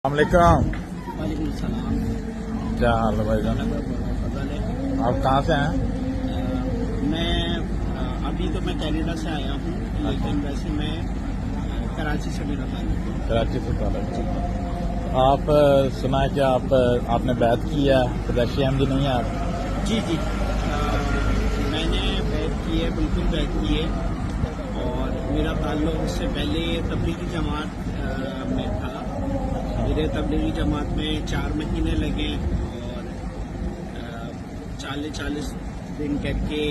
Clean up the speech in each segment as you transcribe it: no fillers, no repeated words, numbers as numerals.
अलैक्म। वालेकुम सलाम। क्या हाल है भाई जान? आप कहाँ से हैं? मैं अभी तो मैं कनाडा से आया हूँ, लेकिन वैसे मैं कराची से मेरा ताल्लुक है। कराची से ताल्लुक है। आप सुना है कि आपने बैत की है, पैदाइशी अहमदी नहीं है आप? जी जी, मैंने बैत की है, बिल्कुल बैत की है। और मेरा ताल्लुक इससे पहले तबलीगी जमात में था। मेरे तबलीगी जमात में 4 महीने लगे और 40 दिन करके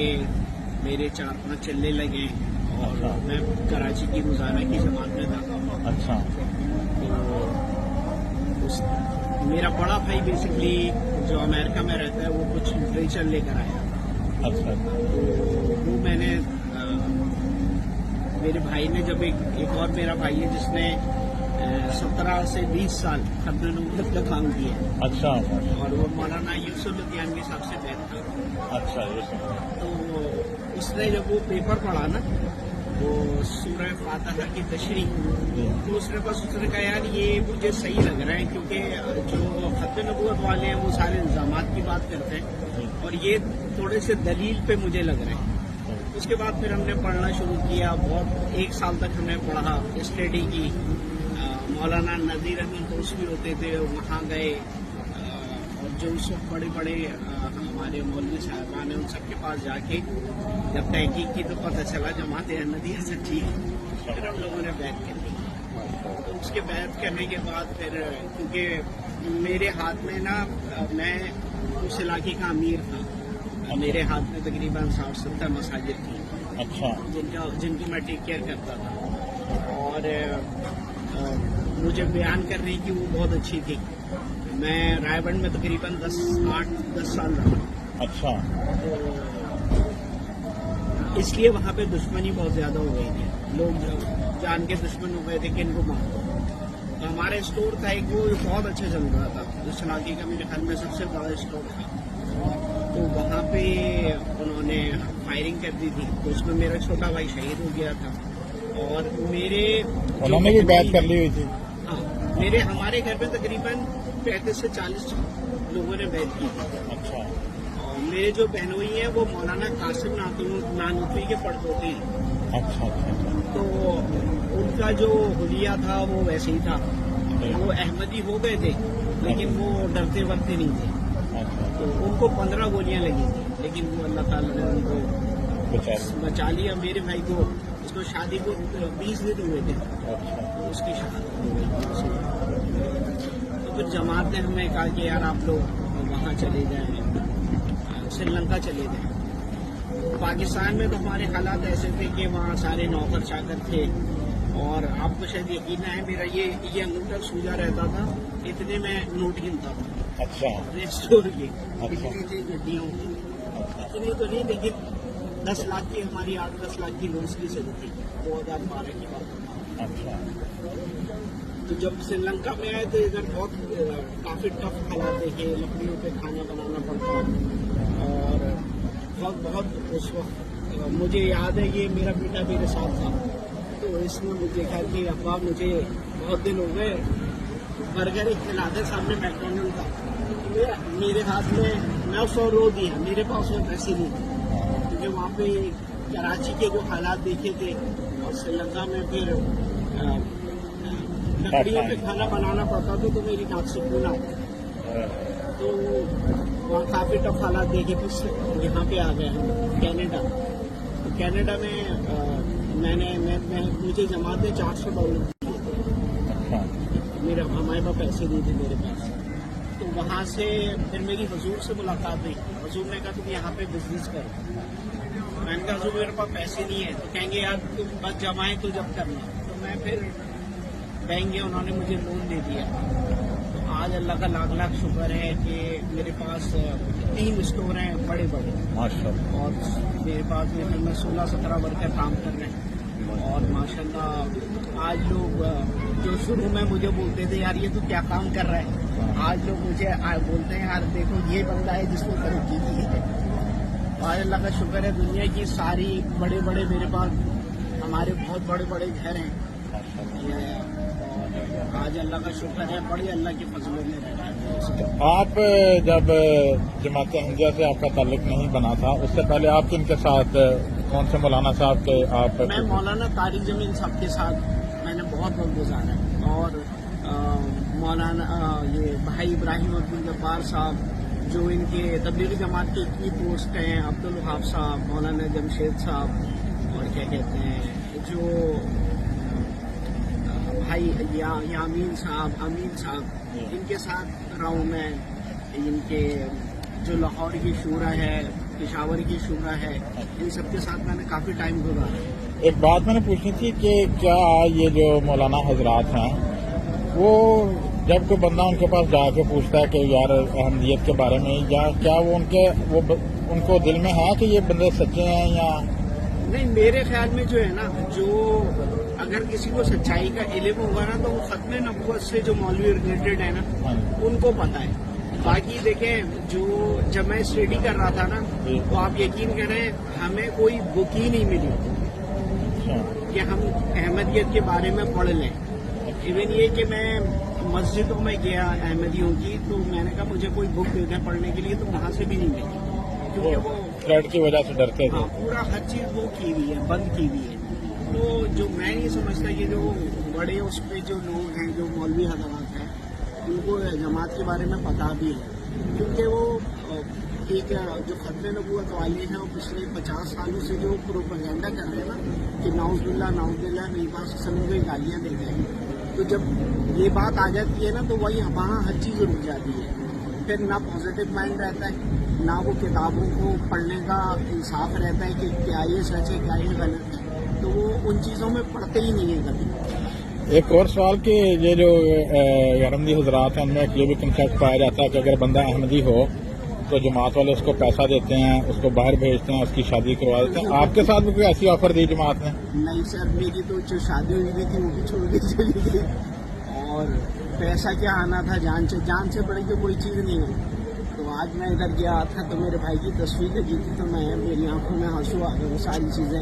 मेरे 4-5 चलने लगे और मैं कराची की रोजाना की जमात में था। अच्छा। तो मेरा बड़ा भाई बेसिकली जो अमेरिका में रहता है वो कुछ लिटरेचर लेकर आया। अच्छा। तो वो मैंने मेरे भाई ने जब एक और मेरा भाई है जिसने 17 से 20 साल खतने नबूवत का काम किया। अच्छा। और वो मौलाना यूसुफ लुधियानवी साहब से बैठ था। अच्छा ये तो उसने जब वो पेपर पढ़ा ना, वो सूरह फातिहा की तशरीह, तो उसने कहा यार ये मुझे सही लग रहा है, क्योंकि जो खतने नबूवत वाले हैं वो सारे इल्जामात की बात करते हैं और ये थोड़े से दलील पे मुझे लग रहे हैं। उसके बाद फिर हमने पढ़ना शुरू किया, बहुत 1 साल तक हमने पढ़ा, स्टडी की। मौलाना नज़ीर अहमद दोस्त भी होते थे, वहाँ गए और जो उस वक्त बड़े बड़े हमारे मौलवी साहबान हैं उन सबके पास जाके जब तहकीक की तो पता चला जमात अहमदिया सच्ची है। फिर हम लोगों ने बैत कर ली। तो उसके बैत करने के बाद फिर क्योंकि मेरे हाथ में ना, मैं उस इलाके का अमीर था, मेरे हाथ में तकरीबन 60-70 मसाजिद थी। अच्छा। जिनको मैं टेक केयर करता था और मुझे बयान करने की वो बहुत अच्छी थी। मैं रायबंड में तकरीबन 10 साल रहा। अच्छा। तो इसलिए वहाँ पे दुश्मनी बहुत ज्यादा हो गई थी, लोग जान के दुश्मन हो गए थे कि इनको मारो। तो हमारा स्टोर था एक, वो बहुत अच्छा चल रहा था, उस इलाके का मेरे ख्याल में सबसे बड़ा स्टोर था। तो वहाँ पे उन्होंने फायरिंग कर दी थी, तो उसमें मेरा छोटा भाई शहीद हो गया था। और उन्होंने भी बैत कर ली हुई थी? हाँ, हमारे घर में तकरीबन 35 से 40 लोगों ने बैत की थी। अच्छा। और मेरे जो बहनोई हैं वो मौलाना कासिम नानूतवी के पड़पोते हैं। अच्छा। तो उनका जो हुलिया था वो वैसे ही था, वो अहमदी हो गए थे लेकिन वो डरते वरते नहीं थे। तो उनको 15 गोलियां लगी थी, लेकिन वो अल्लाह ताला ने उनको बचा लिया। मेरे भाई को, उसको शादी को 20 दिन हुए थे, तो उसकी शहादत हो गई। तो फिर जमात ने हमें कहा कि यार आप लोग वहाँ चले जाएं, श्रीलंका चले जाएं। पाकिस्तान में तो हमारे हालात ऐसे थे कि वहाँ सारे नौकर चाकर थे और आपको शायद यकीन है, मेरा ये अंगूठा सूजा रहता था, इतने में नोट गिनता था। अच्छा। स्टोर की इतनी गड्डियों की, इतनी तो नहीं, लेकिन 10 लाख की हमारी 8-10 लाख की नोट्स की सदी थी, 2012 की बात। अच्छा। तो जब श्रीलंका में आए तो इधर बहुत काफी टफ हालात देखे, लकड़ियों पे खाना बनाना पड़ता और बहुत उस वक्त मुझे याद है, ये मेरा बेटा मेरे साथ था, तो इसने मुझे कहा कि अब्बा मुझे बहुत दिन हो गए बर्गर एक खिला दे, सामने मैकडॉनल्ड था। मेरे हाथ में मैं 100 रो दिया, मेरे पास वो पैसे नहीं थे, क्योंकि वहाँ पे कराची के जो हालात देखे थे और श्रीलंका में फिर लकड़ियों पे खाना बनाना पड़ता था, तो मेरी नाक से खून आता। तो वहाँ काफी टफ हालात देखे, फिर यहाँ पे आ गए हम कनाडा। तो कनाडा में मुझे जमात ने $400 दिए थे। मेरे हमारे पास पैसे नहीं थे मेरे पास। तो वहाँ से फिर मेरी हुजूर से मुलाकात हुई। हुजूर ने कहा तुम यहाँ पे बिजनेस करो। मैंने कहा हुजूर मेरे पास पैसे नहीं है। तो कहेंगे यार तुम बस जमाए तो जब करना। तो मैं फिर बैंक गया, उन्होंने मुझे लोन दे दिया। तो आज अल्लाह का लाख लाख शुक्र है कि मेरे पास 3 स्टोर हैं बड़े बड़े, और मेरे पास में 16-17 वर्कर काम कर रहे हैं। और माशाल्लाह आज लोग जो शुरू में मुझे बोलते थे यार ये तो क्या काम कर रहा है, आज लोग मुझे बोलते हैं यार देखो ये बंदा है जिसको तरक्की की है। आज अल्लाह का शुक्र है, दुनिया की सारी बड़े बड़े मेरे पास हमारे बहुत बड़े बड़े घर हैं। और آج اللہ کا شکر ہے بڑی اللہ کے فضلوں میں رہ رہا ہے. آپ جب جماعت احمدیہ سے آپ کا تعلق نہیں بنا تھا اس سے پہلے آپ کن کے ساتھ کون سے مولانا صاحب کے آپ؟ میں مولانا طارق جمیل صاحب کے ساتھ میں نے بہت وقت گزارا ہے، اور مولانا یہ بھائی ابراہیم عبدالجبار صاحب جو ان کے تبلیغی جماعت کے اتنی پوسٹ ہیں، عبدالوہاب صاحب، مولانا جمشید صاحب، اور کیا کہتے ہیں جو بھائی یامین صاحب، امین صاحب، ان کے ساتھ رہا ہوں میں. ان کے جو لاہور کی شورا ہے، پشاور کی شورا ہے، ان سب کے ساتھ میں نے کافی ٹائم گزارا. ایک بات میں نے پوچھنی تھی کہ کیا یہ جو مولانا حضرات ہیں وہ جب کوئی بندہ ان کے پاس جا کے پوچھتا ہے کہ یار احمدیت کے بارے میں، یا کیا وہ ان کو دل میں ہے کہ یہ بندے سچے ہیں یا نہیں؟ میرے خیال میں جو ہے نا، جو اگر کسی کو سچائی کا علم ہوگا نا تو وہ ختم نبوت سے جو مولوی ریلیٹڈ ہے نا ان کو پتہ ہے. باقی دیکھیں، جو جب میں اسٹڈی کر رہا تھا نا تو آپ یقین کریں ہمیں کوئی بک ہی نہیں ملی کہ ہم احمدیت کے بارے میں پڑھ لیں. ایون یہ کہ میں مسجدوں میں گیا احمدیوں کی تو میں نے کہا مجھے کوئی بک دے دیں پڑھنے کے لیے، تو وہاں سے بھی نہیں ملی کیونکہ وہ فلڈ کی وجہ سے ڈرتے تھے. پورا ہر چیز وہ کی ہوئی ہے، بند کی ہوئی ہے. تو جو میں نہیں سمجھتا کہ جو بڑے اس پہ جو لوگ ہیں، جو مولوی حضرات ہیں، ان کو جماعت کے بارے میں پتہ بھی ہے، کیونکہ وہ ایک جو ختم نبوت والے ہیں وہ پچھلے 50 سالوں سے جو پروپیگنڈا کر رہے ہیں نا کہ نعوذ باللہ نبی پاک صلی اللہ علیہ وسلم کو گالیاں دے رہے ہیں، تو جب یہ بات آ جاتی ہے نا تو وہی وہاں ہر چیز رک جاتی ہے. پھر نہ پازیٹو مائنڈ رہتا ہے، نہ وہ کتابوں کو پڑھنے کا انصاف رہتا ہے کہ کیا یہ سچ ہے کیا یہ غلط ہے، تو وہ ان چیزوں میں پڑھتے ہی نہیں ہیں کبھی. ایک اور سوال کہ یہ جو احمدی حضرات ہیں ان میں ایک یہ بھی کنسیپٹ پایا جاتا ہے کہ اگر بندہ احمدی ہو تو جماعت والے اس کو پیسہ دیتے ہیں، اس کو باہر بھیجتے ہیں، اس کی شادی کروا دیتے ہیں. آپ کے ساتھ بھی کوئی ایسی آفر دی جماعت نے؟ نہیں سر، میری تو جو شادی ہوئی ہوئی تھی وہ بھی چھوڑ کے چلی گئی، اور پیسہ کیا آنا تھا، جان سے بڑی تو کوئی چیز نہیں ہے. تو آج میں ادھر گیا تھا تو میرے بھائی کی تصویر لگی تھی تو میری آنکھوں میں آنسو آ گئے. وہ ساری چیزیں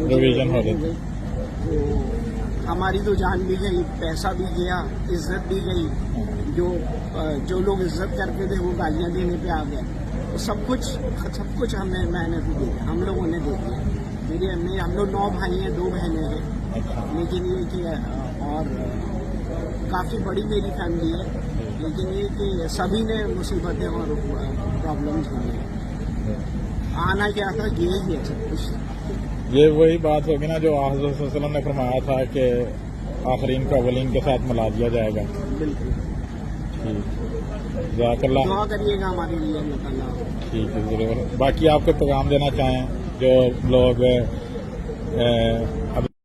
ریویژن ہو گئی. تو ہماری تو جان بھی گئی، پیسہ بھی گیا، عزت بھی گئی. جو لوگ عزت کرتے تھے وہ گالیاں دینے پہ آ گئے. سب کچھ میں نے بھی دیا، ہم لوگوں نے دے دیا. ہم لوگ 9 بھائی ہیں، 2 بہنیں ہیں، لیکن یہ کہ اور کافی بڑی میری فیملی ہے، لیکن یہ کہ سبھی نے مصیبتیں اور پرابلمس ہوئی. آنا کیا تھا یہی ہے سب کچھ. یہ وہی بات ہوگی نا جو حضرت صلی اللہ علیہ وسلم نے فرمایا تھا کہ آخرین کو اولین کے ساتھ ملا دیا جائے گا. بالکل. جزاک اللہ. دعا کریے گا ہمارے لیے اللہ تعالیٰ. ٹھیک ہے ضرور. باقی آپ کو پیغام دینا چاہیں جو لوگ اب